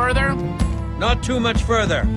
further? Not too much further.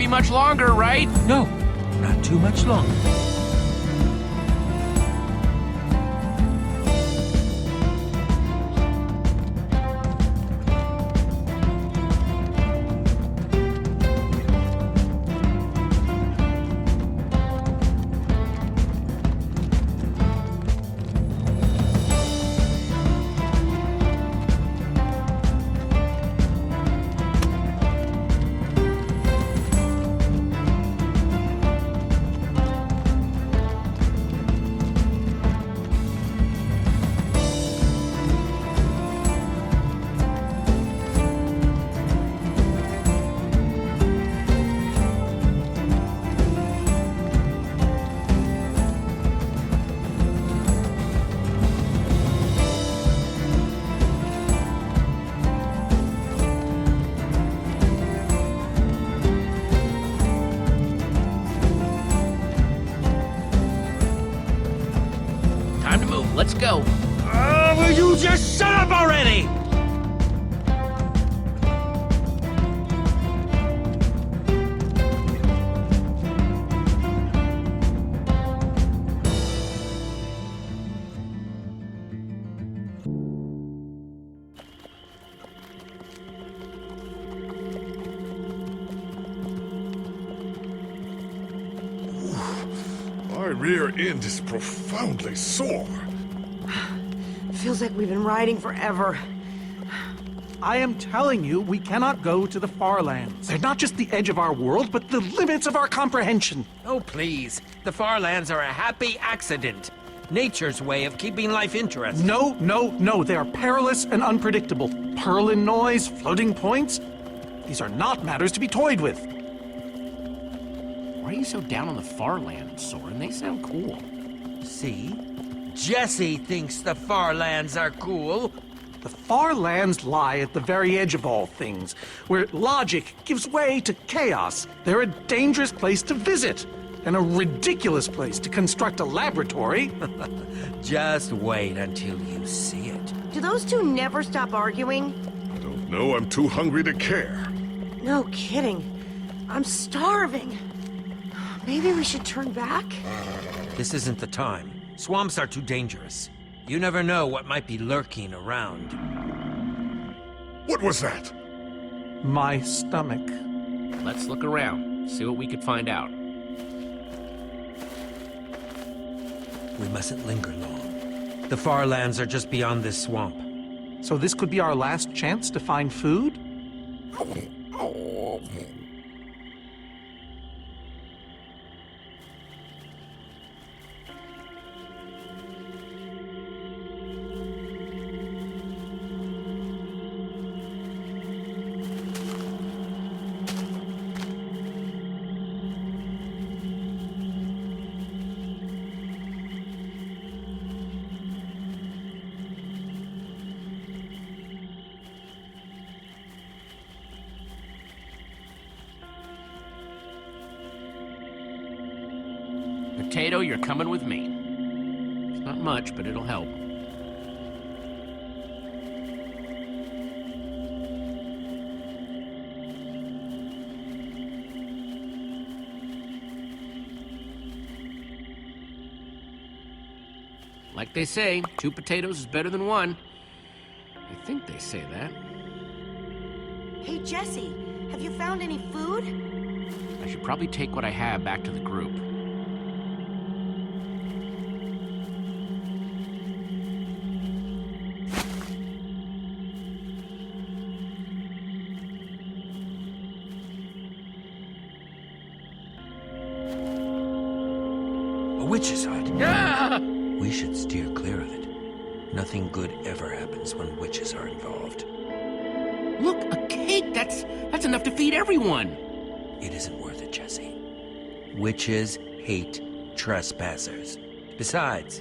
Much longer, right? No, not too much longer. Let's go. Will you just shut up already? My rear end is profoundly sore. Feels like we've been riding forever. I am telling you, we cannot go to the far lands. They're not just the edge of our world, but the limits of our comprehension. Oh, please. The far lands are a happy accident. Nature's way of keeping life interesting. No, no, no. They are perilous and unpredictable. Purlin noise, floating points. These are not matters to be toyed with. Why are you so down on the far lands, Soren? They sound cool. See? Jesse thinks the far lands are cool. The far lands lie at the very edge of all things, where logic gives way to chaos. They're a dangerous place to visit, and a ridiculous place to construct a laboratory. Just wait until you see it. Do those two never stop arguing? I don't know, I'm too hungry to care. No kidding. I'm starving. Maybe we should turn back? This isn't the time. Swamps are too dangerous. You never know what might be lurking around. What was that? My stomach. Let's look around, see what we could find out. We mustn't linger long. The far lands are just beyond this swamp. So this could be our last chance to find food? Potato, you're coming with me. It's not much, but it'll help. Like they say, 2 potatoes is better than 1. I think they say that. Hey, Jesse, have you found any food? I should probably take what I have back to the group. A witch's hut. Ah! We should steer clear of it. Nothing good ever happens when witches are involved. Look, a cake! That's enough to feed everyone! It isn't worth it, Jesse. Witches hate trespassers. Besides,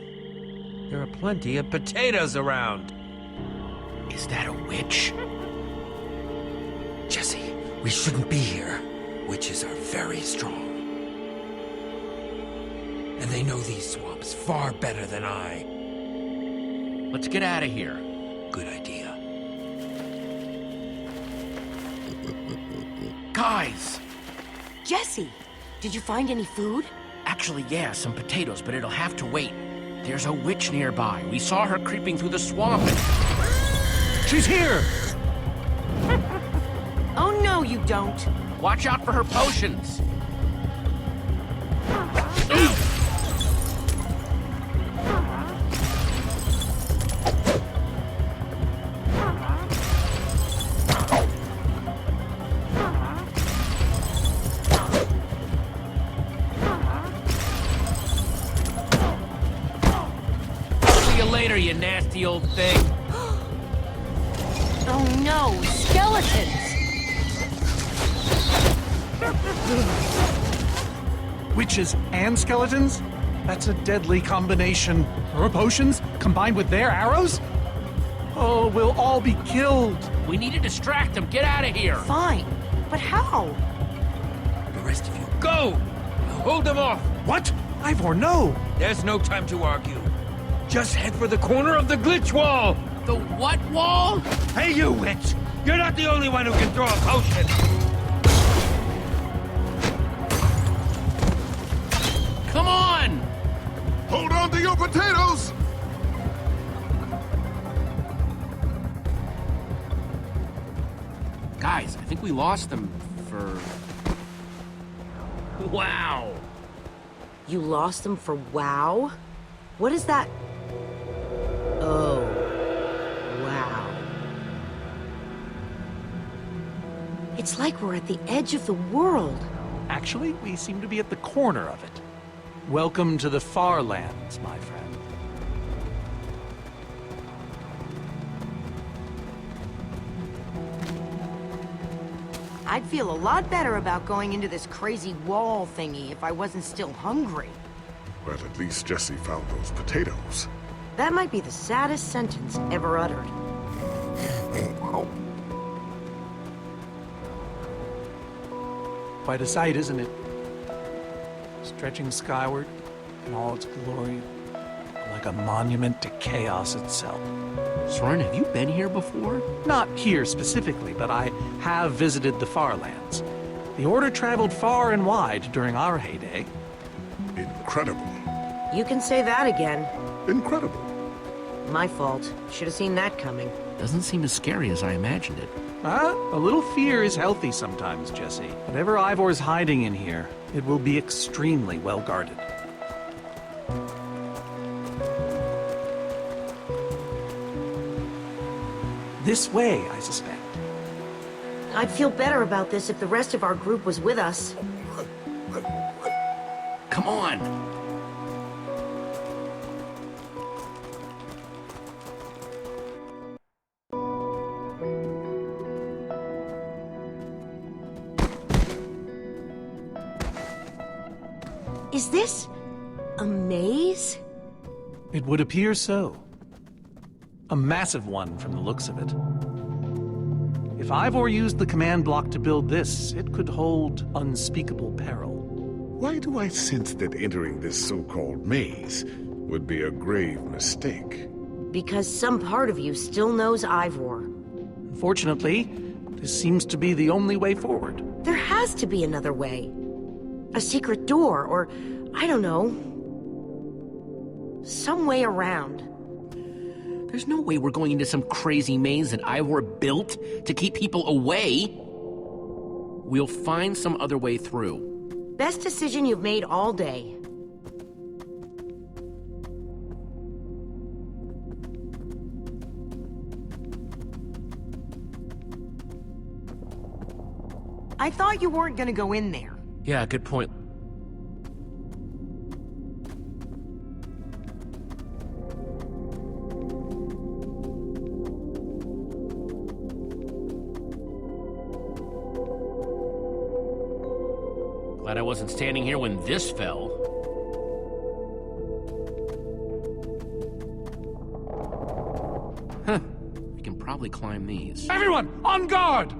there are plenty of potatoes around. Is that a witch? Jesse, we shouldn't be here. Witches are very strong. And they know these swamps far better than I. Let's get out of here. Good idea. Guys! Jesse, did you find any food? Actually, yeah, some potatoes, but it'll have to wait. There's a witch nearby. We saw her creeping through the swamp. She's here! Oh, no, you don't. Watch out for her potions. See you later, you nasty old thing. Oh, no, skeletons. Witches and skeletons? That's a deadly combination. Her potions combined with their arrows? Oh, we'll all be killed. We need to distract them. Get out of here. Fine, but how? The rest of you, go! Hold them off! What? Ivor, no! There's no time to argue. Just head for the corner of the glitch wall! The what wall? Hey, you witch! You're not the only one who can throw a potion! Come on! Hold on to your potatoes! Guys, I think we lost them for... Wow! You lost them for WoW? What is that? Oh, wow. It's like we're at the edge of the world. Actually, we seem to be at the corner of it. Welcome to the far lands, my friend. I'd feel a lot better about going into this crazy wall thingy if I wasn't still hungry. Well, at least Jesse found those potatoes. That might be the saddest sentence ever uttered. Quite a sight, isn't it? Stretching skyward in all its glory, like a monument to chaos itself. Soren, have you been here before? Not here specifically, but I have visited the far lands. The Order traveled far and wide during our heyday. Incredible. You can say that again. Incredible. My fault. Should have seen that coming. Doesn't seem as scary as I imagined it. A little fear is healthy sometimes, Jesse. Whatever Ivor's hiding in here, it will be extremely well guarded. This way, I suspect. I'd feel better about this if the rest of our group was with us. Come on! Is this a maze? It would appear so. A massive one from the looks of it. If Ivor used the command block to build this, it could hold unspeakable peril. Why do I sense that entering this so-called maze would be a grave mistake? Because some part of you still knows Ivor. Unfortunately, this seems to be the only way forward. There has to be another way. A secret door, or, I don't know, some way around. There's no way we're going into some crazy maze that Ivor built to keep people away. We'll find some other way through. Best decision you've made all day. I thought you weren't gonna go in there. Yeah, good point. Glad I wasn't standing here when this fell. Huh. We can probably climb these. Everyone, on guard!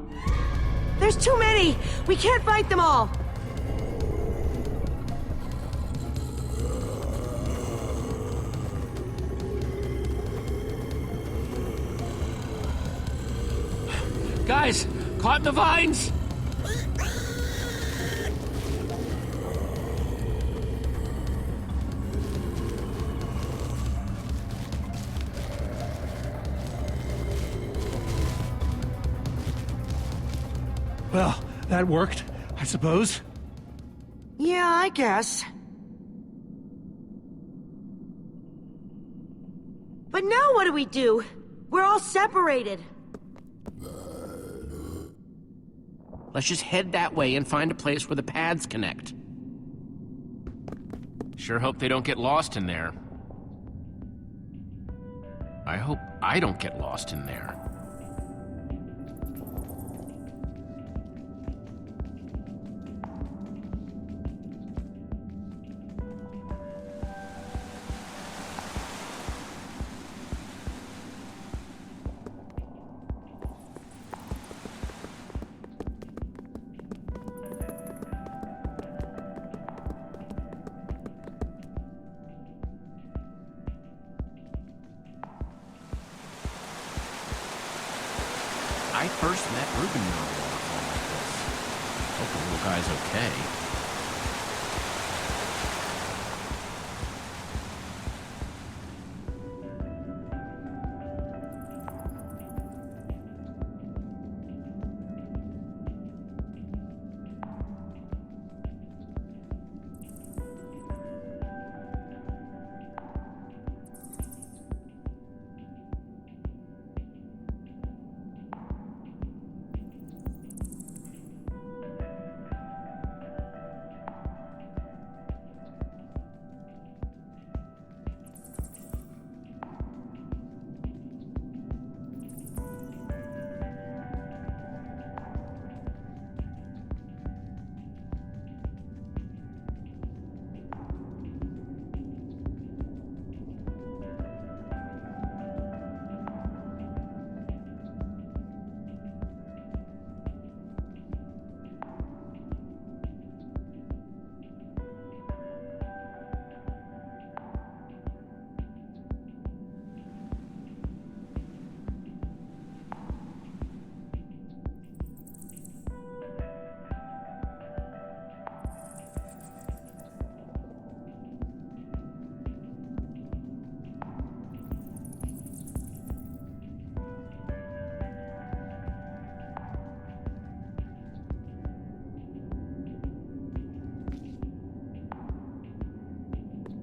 There's too many! We can't fight them all! Guys, caught in the vines! Well, that worked, I suppose. Yeah, I guess. But now what do we do? We're all separated. Let's just head that way and find a place where the paths connect. Sure hope they don't get lost in there. I hope I don't get lost in there. I first met Ruben near a waterfall like this. Hope the little guy's okay.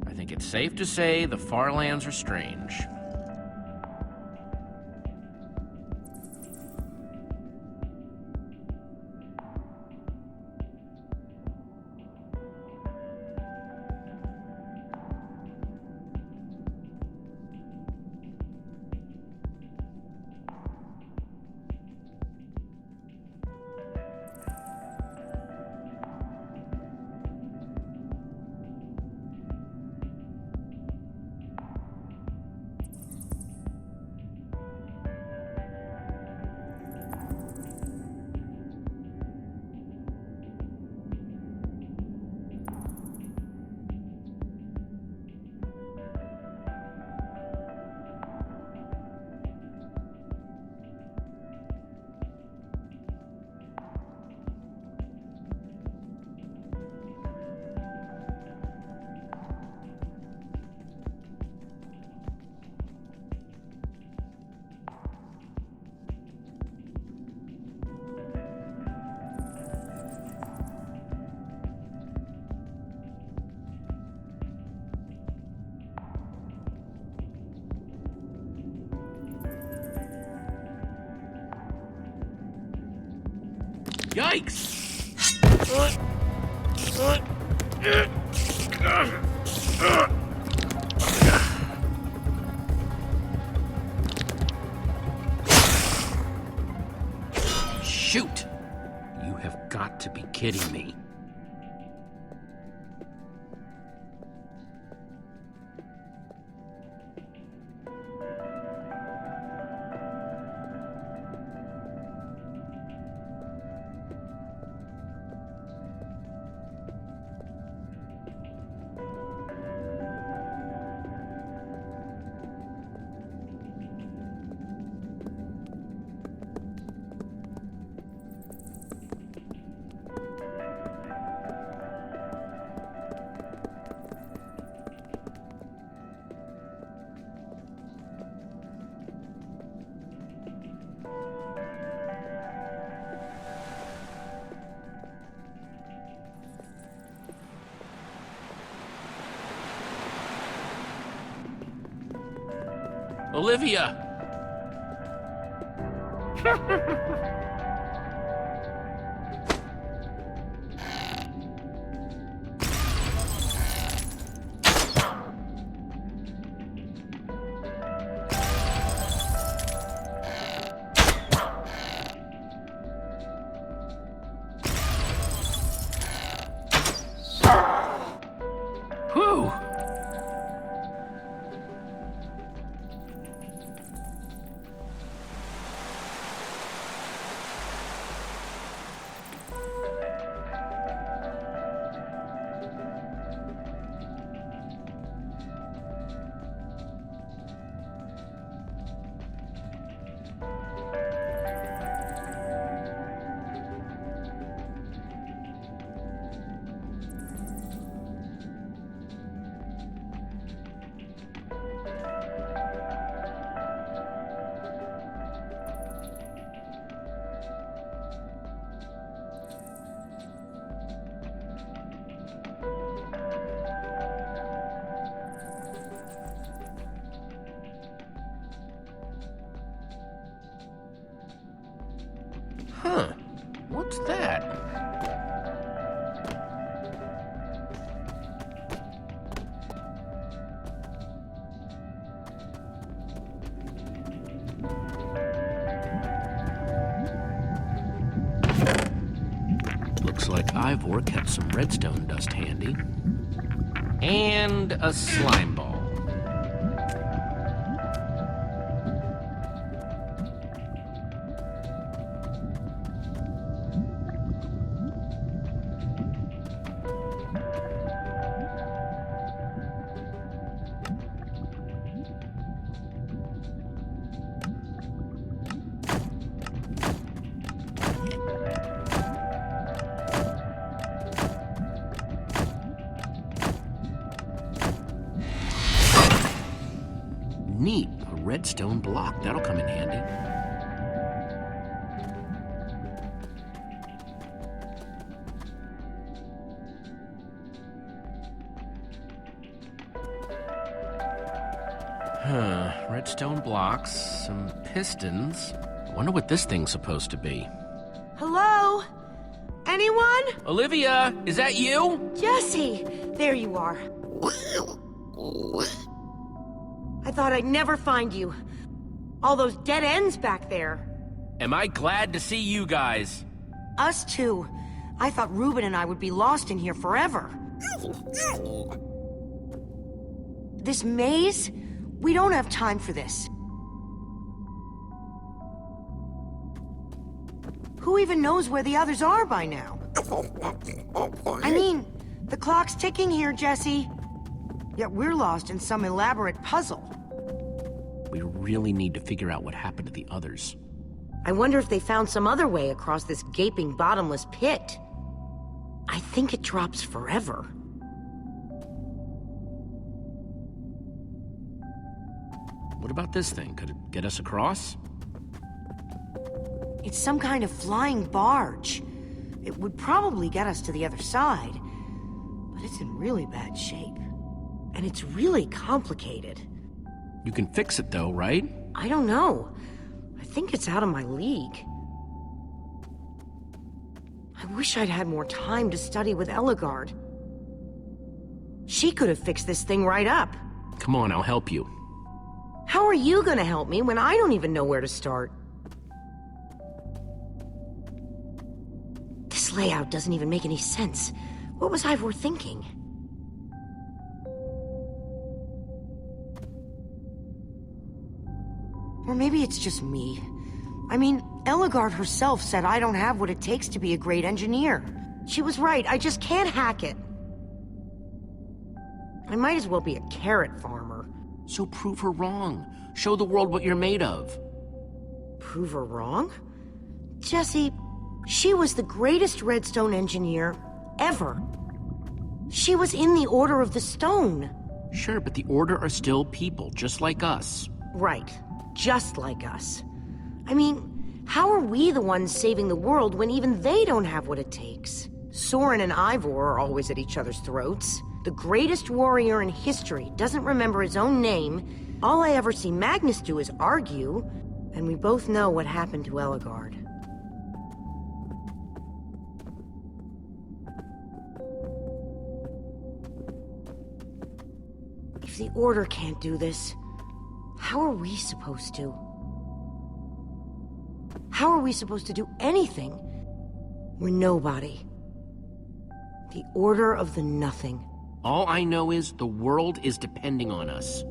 I think it's safe to say the far lands are strange. Yikes! Shoot! You have got to be kidding me. Olivia! Whew! Huh. What's that? Looks like Ivor kept some redstone dust handy. And a slime ball. Neat, a redstone block. That'll come in handy. Redstone blocks, some pistons. I wonder what this thing's supposed to be. Hello? Anyone? Olivia, is that you? Jesse! There you are. I thought I'd never find you. All those dead ends back there. Am I glad to see you guys? Us too. I thought Ruben and I would be lost in here forever. This maze? We don't have time for this. Who even knows where the others are by now? I mean, the clock's ticking here, Jesse. Yet we're lost in some elaborate puzzle. We really need to figure out what happened to the others. I wonder if they found some other way across this gaping bottomless pit. I think it drops forever. What about this thing? Could it get us across? It's some kind of flying barge. It would probably get us to the other side. But it's in really bad shape. And it's really complicated. You can fix it though, right? I don't know. I think it's out of my league. I wish I'd had more time to study with Ellegaard. She could have fixed this thing right up. Come on, I'll help you. How are you gonna help me when I don't even know where to start? This layout doesn't even make any sense. What was Ivor thinking? Or maybe it's just me. I mean, Ellegaard herself said I don't have what it takes to be a great engineer. She was right, I just can't hack it. I might as well be a carrot farmer. So prove her wrong. Show the world what you're made of. Prove her wrong? Jesse, she was the greatest redstone engineer ever. She was in the Order of the Stone. Sure, but the Order are still people, just like us. Right, just like us. I mean, how are we the ones saving the world when even they don't have what it takes? Soren and Ivor are always at each other's throats. The greatest warrior in history doesn't remember his own name, All I ever see Magnus do is argue, and we both know what happened to Ellegaard. If the Order can't do this, how are we supposed to? How are we supposed to do anything? We're nobody. The Order of the Nothing. All I know is the world is depending on us.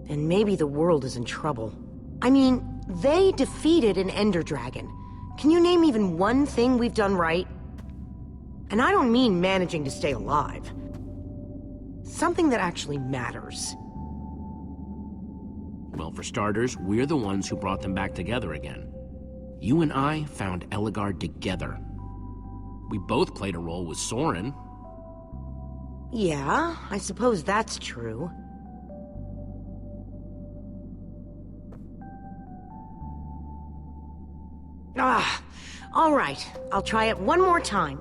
And maybe the world is in trouble. I mean, they defeated an Ender Dragon. Can you name even one thing we've done right? And I don't mean managing to stay alive. Something that actually matters. Well, for starters, we're the ones who brought them back together again. You and I found Ellegaard together. We both played a role with Soren. Yeah, I suppose that's true. All right. I'll try it one more time.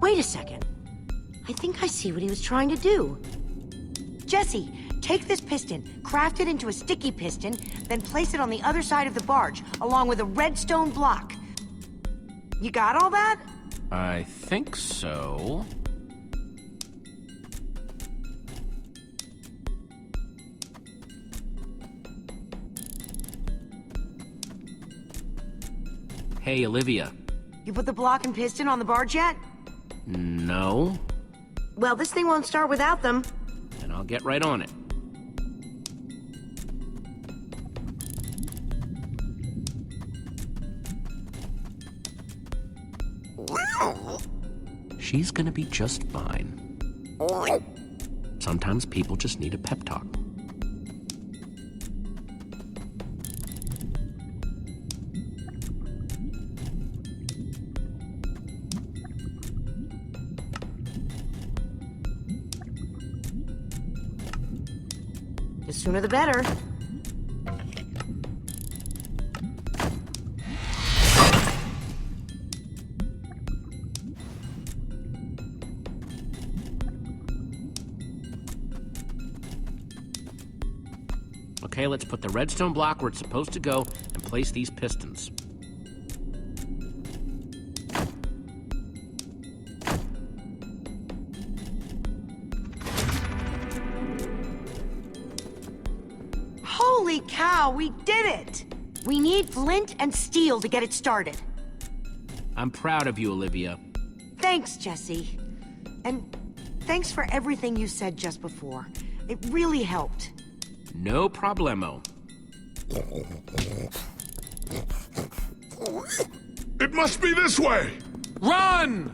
Wait a second. I think I see what he was trying to do. Jesse, take this piston, craft it into a sticky piston, then place it on the other side of the barge, along with a redstone block. You got all that? I think so. Hey, Olivia. You put the block and piston on the barge yet? No. Well, this thing won't start without them. And I'll get right on it. She's gonna be just fine. Sometimes people just need a pep talk. The sooner the better. Okay, let's put the redstone block where it's supposed to go and place these pistons. Holy cow, we did it! We need flint and steel to get it started. I'm proud of you, Olivia. Thanks, Jesse. And thanks for everything you said just before. It really helped. No problemo. It must be this way! Run!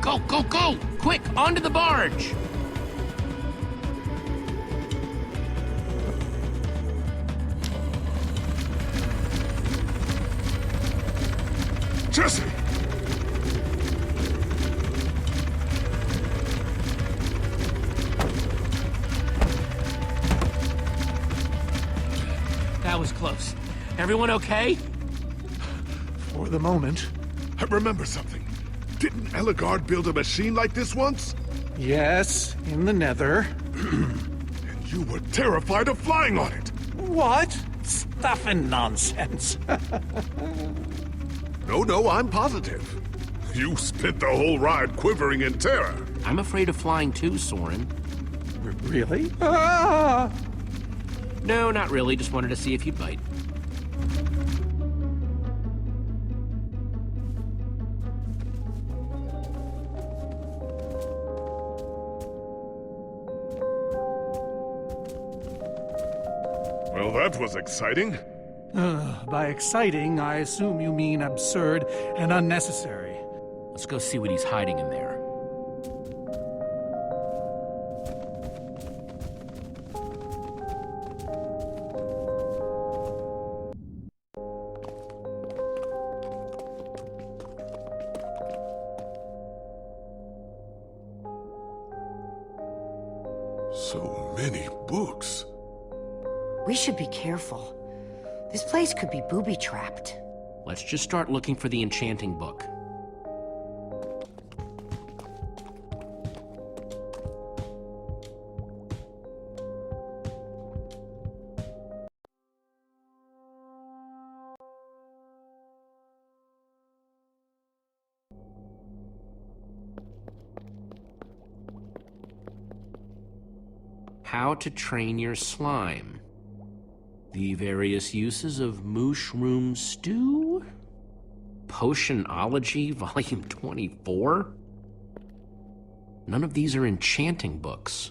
Go, go, go! Quick, onto the barge! Jesse! That was close. Everyone okay? For the moment. I remember something. Didn't Ellegaard build a machine like this once? Yes, in the Nether. And you were terrified of flying on it! What? Stuff and nonsense. No, I'm positive. You spent the whole ride quivering in terror. I'm afraid of flying too, Soren. Really? Ah! No, not really. Just wanted to see if you'd bite. Well, that was exciting. By exciting, I assume you mean absurd and unnecessary. Let's go see what he's hiding in there. So many books. We should be careful. This place could be booby-trapped. Let's just start looking for the enchanting book. How to train your slime. The various uses of mushroom stew? Potionology, volume 24? None of these are enchanting books.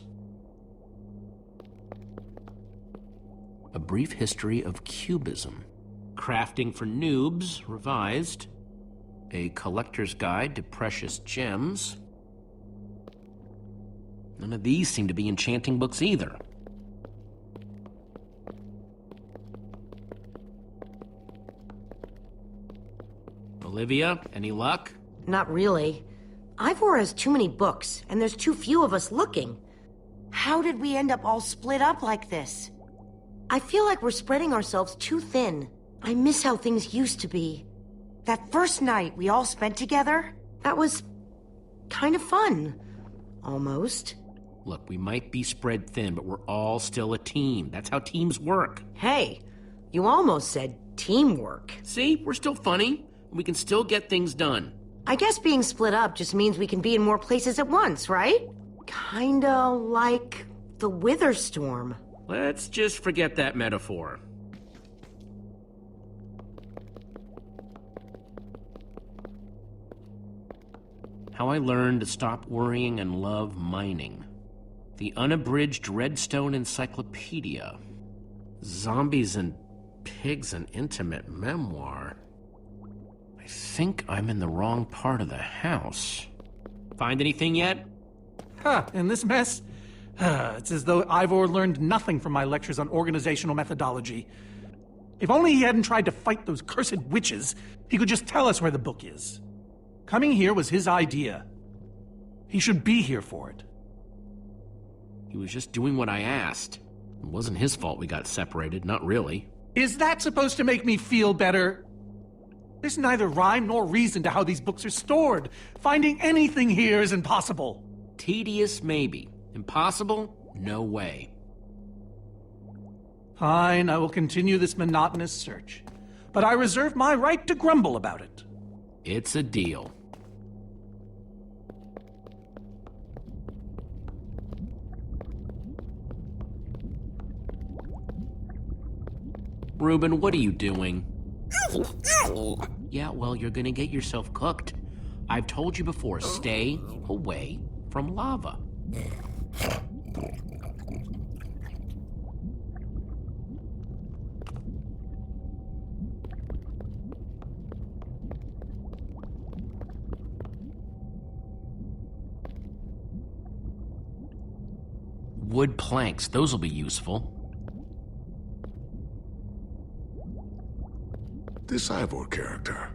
A brief history of cubism. Crafting for noobs, revised. A collector's guide to precious gems. None of these seem to be enchanting books either. Olivia, any luck? Not really. Ivor has too many books, and there's too few of us looking. How did we end up all split up like this? I feel like we're spreading ourselves too thin. I miss how things used to be. That first night we all spent together, that was kind of fun. Almost. Look, we might be spread thin, but we're all still a team. That's how teams work. Hey, you almost said teamwork. See, we're still funny. We can still get things done. I guess being split up just means we can be in more places at once, right? Kinda like the Wither Storm. Let's just forget that metaphor. How I learned to stop worrying and love mining. The unabridged Redstone Encyclopedia. Zombies and Pigs, an intimate memoir. I think I'm in the wrong part of the house. Find anything yet? In this mess? It's as though Ivor learned nothing from my lectures on organizational methodology. If only he hadn't tried to fight those cursed witches, he could just tell us where the book is. Coming here was his idea. He should be here for it. He was just doing what I asked. It wasn't his fault we got separated, not really. Is that supposed to make me feel better? There's neither rhyme nor reason to how these books are stored. Finding anything here is impossible. Tedious, maybe. Impossible? No way. Fine, I will continue this monotonous search. But I reserve my right to grumble about it. It's a deal. Reuben, what are you doing? Yeah, well, you're gonna get yourself cooked. I've told you before, stay away from lava. Wood planks, those will be useful. This Ivor character.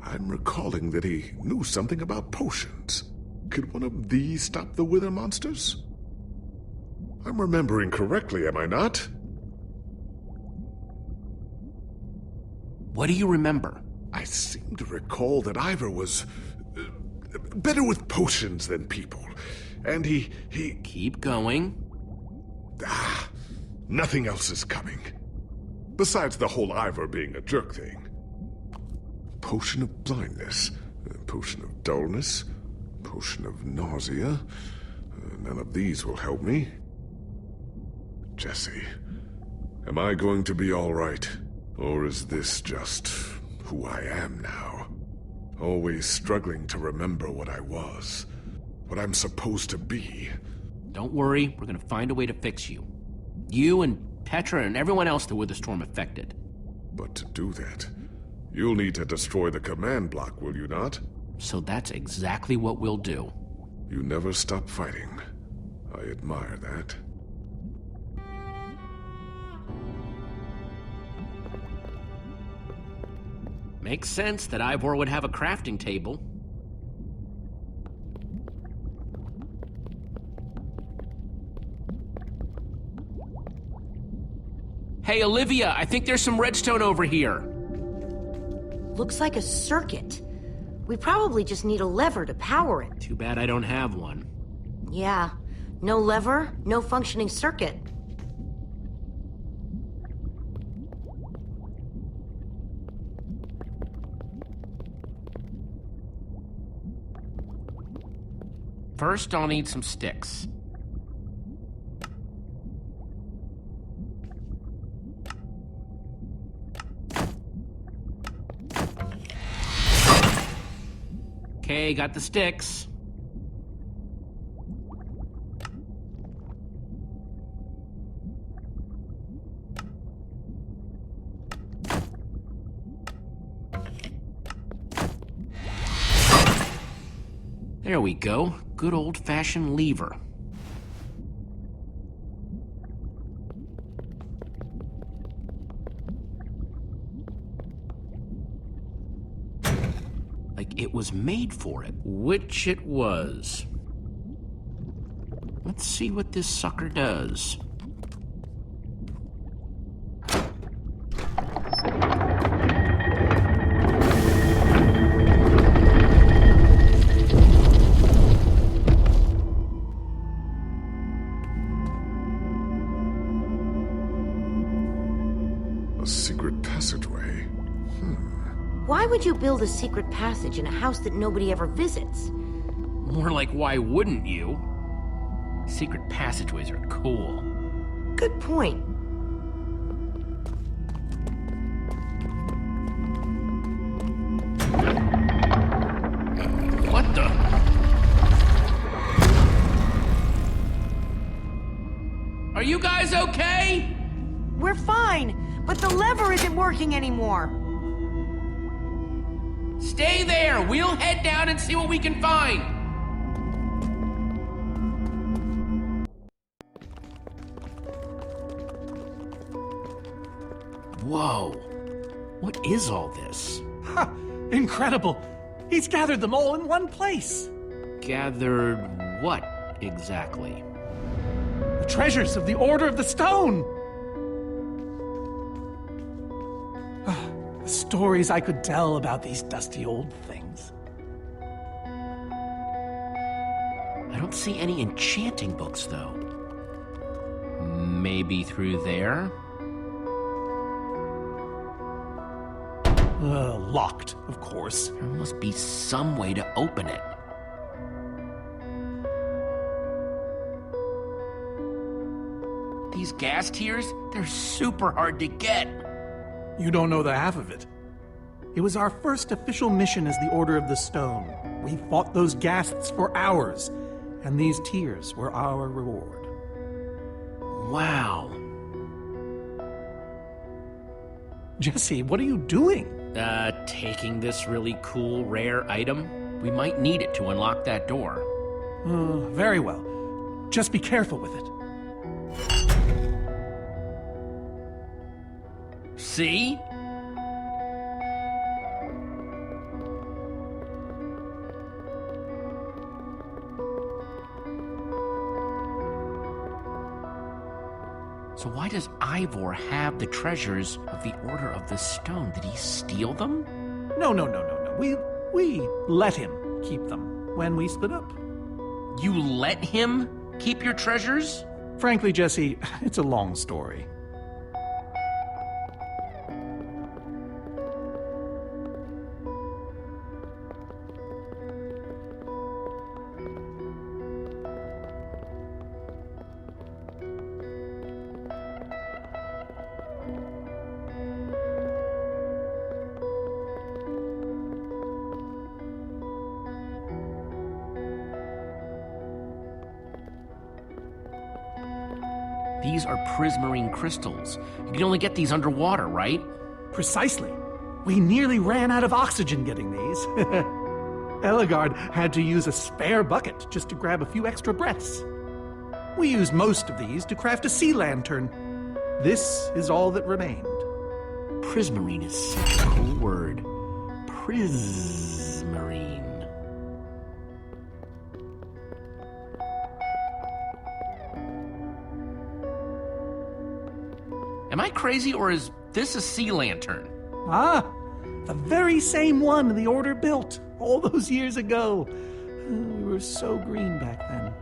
I'm recalling that he knew something about potions. Could one of these stop the wither monsters? I'm remembering correctly, am I not? What do you remember? I seem to recall that Ivor was better with potions than people. And he... Keep going. Nothing else is coming. Besides the whole Ivor being a jerk thing. Potion of blindness, potion of dullness, potion of nausea. None of these will help me. Jesse, am I going to be all right? Or is this just who I am now? Always struggling to remember what I was, what I'm supposed to be. Don't worry, we're gonna find a way to fix you. You and Petra and everyone else the Wither Storm affected. But to do that, you'll need to destroy the command block, will you not? So that's exactly what we'll do. You never stop fighting. I admire that. Makes sense that Ivor would have a crafting table. Hey, Olivia, I think there's some redstone over here. Looks like a circuit. We probably just need a lever to power it. Too bad I don't have one. Yeah, no lever, no functioning circuit. First, I'll need some sticks. Okay, got the sticks. There we go. Good old-fashioned lever. Like it was made for it. Which it was. Let's see what this sucker does. Secret passageway. Why would you build a secret passage in a house that nobody ever visits? More like, why wouldn't you? Secret passageways are cool. Good point. What the? Are you guys okay? We're fine, but the lever isn't working anymore. Stay there. We'll head down and see what we can find. Whoa. What is all this? Ha! Incredible! He's gathered them all in one place. Gathered what exactly? The treasures of the Order of the Stone. The stories I could tell about these dusty old things. I don't see any enchanting books, though. Maybe through there? Locked, of course. There must be some way to open it. These gas tiers, they're super hard to get. You don't know the half of it. It was our first official mission as the Order of the Stone. We fought those ghasts for hours, and these tears were our reward. Wow. Jesse, what are you doing? Taking this really cool, rare item. We might need it to unlock that door. Very well. Just be careful with it. See? So why does Ivor have the treasures of the Order of the Stone? Did he steal them? No. We let him keep them when we split up. You let him keep your treasures? Frankly, Jesse, it's a long story. These are prismarine crystals. You can only get these underwater, right? Precisely. We nearly ran out of oxygen getting these. Eligard had to use a spare bucket just to grab a few extra breaths. We used most of these to craft a sea lantern. This is all that remained. Prismarine is such a cool word. Prismarine. Am I crazy, or is this a sea lantern? Ah, the very same one the Order built all those years ago. We were so green back then.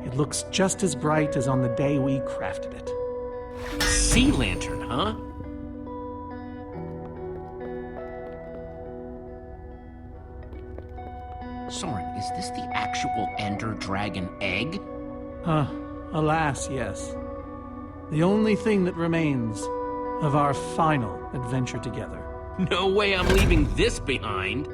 It looks just as bright as on the day we crafted it. Sea lantern, huh? Soren, is this the actual Ender Dragon egg? Alas, yes. The only thing that remains of our final adventure together. No way I'm leaving this behind.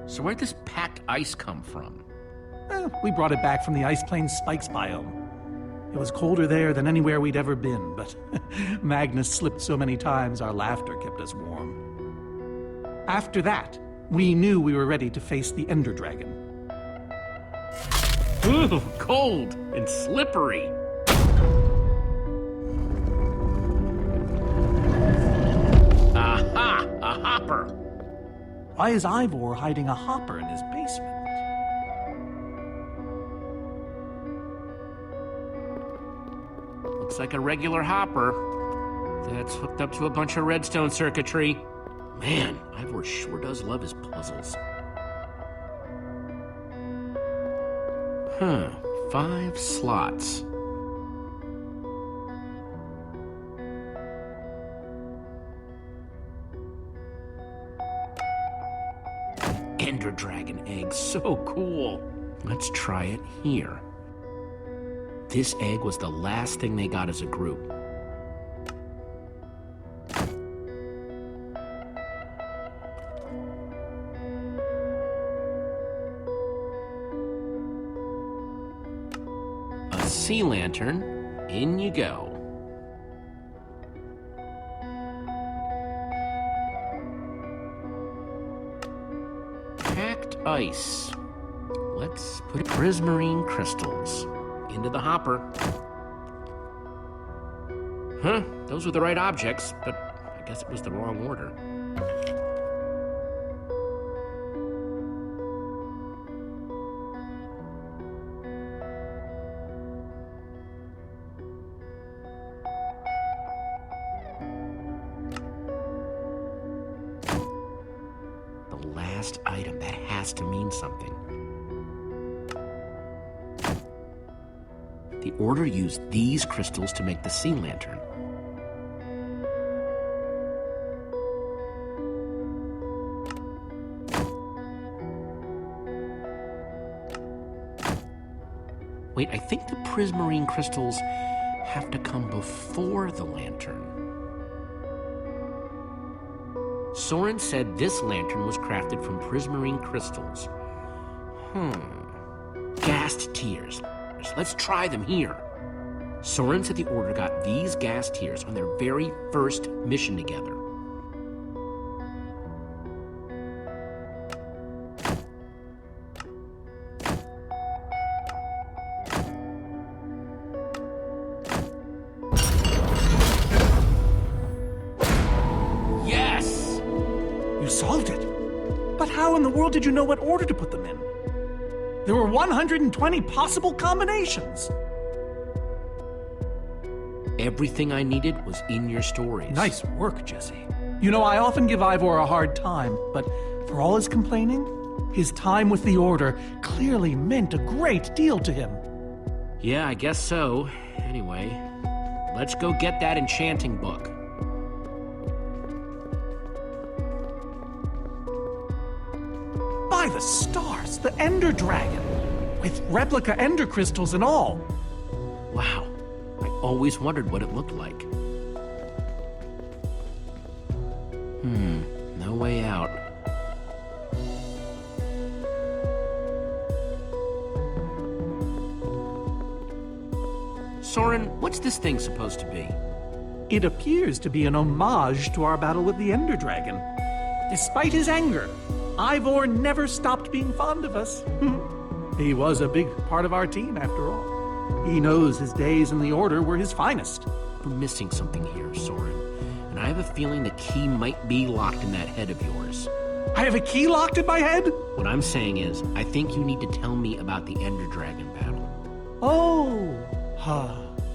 So where'd this packed ice come from? We brought it back from the Ice Plains Spikes biome. It was colder there than anywhere we'd ever been, but Magnus slipped so many times our laughter kept us warm. After that, we knew we were ready to face the Ender Dragon. Ooh, cold and slippery. Aha! A hopper! Why is Ivor hiding a hopper in his basement? Looks like a regular hopper that's hooked up to a bunch of redstone circuitry. Man, Ivor sure does love his puzzles. 5 slots. Ender Dragon egg, so cool. Let's try it here. This egg was the last thing they got as a group. A sea lantern, in you go. Packed ice. Let's put prismarine crystals into the hopper. Huh, those were the right objects, but I guess it was the wrong order. The last item, that has to mean something. The Order used these crystals to make the sea lantern. Wait, I think the prismarine crystals have to come before the lantern. Soren said this lantern was crafted from prismarine crystals. Gassed tears. Let's try them here. Soren said the Order got these gas tears on their very first mission together. Yes! You solved it. But how in the world did you know what order to put them in? There were 120 possible combinations. Everything I needed was in your stories. Nice work, Jesse. You know, I often give Ivor a hard time, but for all his complaining, his time with the Order clearly meant a great deal to him. Yeah, I guess so. Anyway, let's go get that enchanting book. By the stars, the Ender Dragon, with replica Ender crystals and all. Wow, I always wondered what it looked like. No way out. Soren, what's this thing supposed to be? It appears to be an homage to our battle with the Ender Dragon. Despite his anger, Ivor never stopped being fond of us. He was a big part of our team, after all. He knows his days in the Order were his finest. We're missing something here, Soren. And I have a feeling the key might be locked in that head of yours. I have a key locked in my head? What I'm saying is, I think you need to tell me about the Ender Dragon battle. Oh,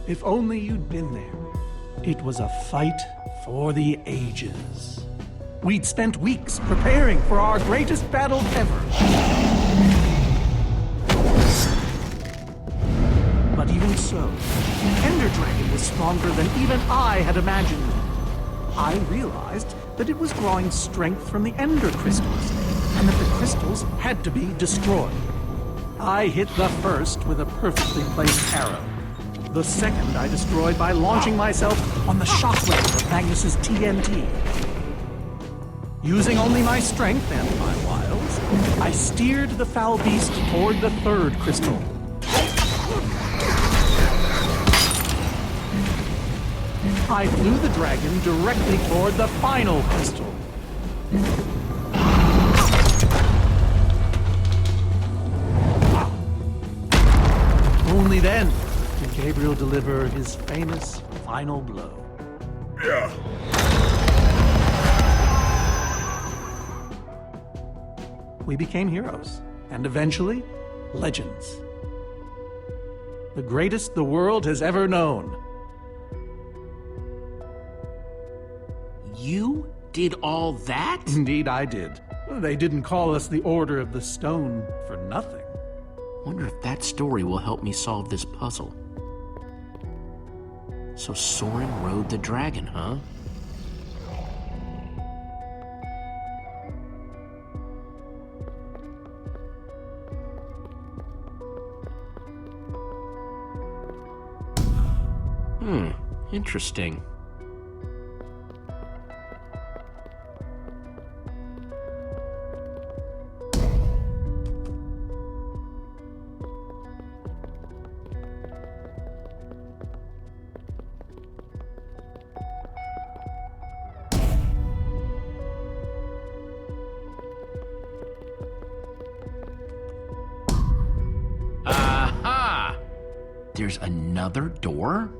if only you'd been there. It was a fight for the ages. We'd spent weeks preparing for our greatest battle ever. But even so, the Ender Dragon was stronger than even I had imagined. I realized that it was drawing strength from the Ender crystals, and that the crystals had to be destroyed. I hit the first with a perfectly placed arrow. The second I destroyed by launching myself on the shockwave of Magnus's TNT. Using only my strength and my wiles, I steered the foul beast toward the third crystal. I flew the dragon directly toward the final crystal. Only then did Gabriel deliver his famous final blow. Yeah. We became heroes, and eventually, legends. The greatest the world has ever known. You did all that? Indeed, I did. They didn't call us the Order of the Stone for nothing. Wonder if that story will help me solve this puzzle. So Soren rode the dragon, huh? Interesting. Aha! There's another door?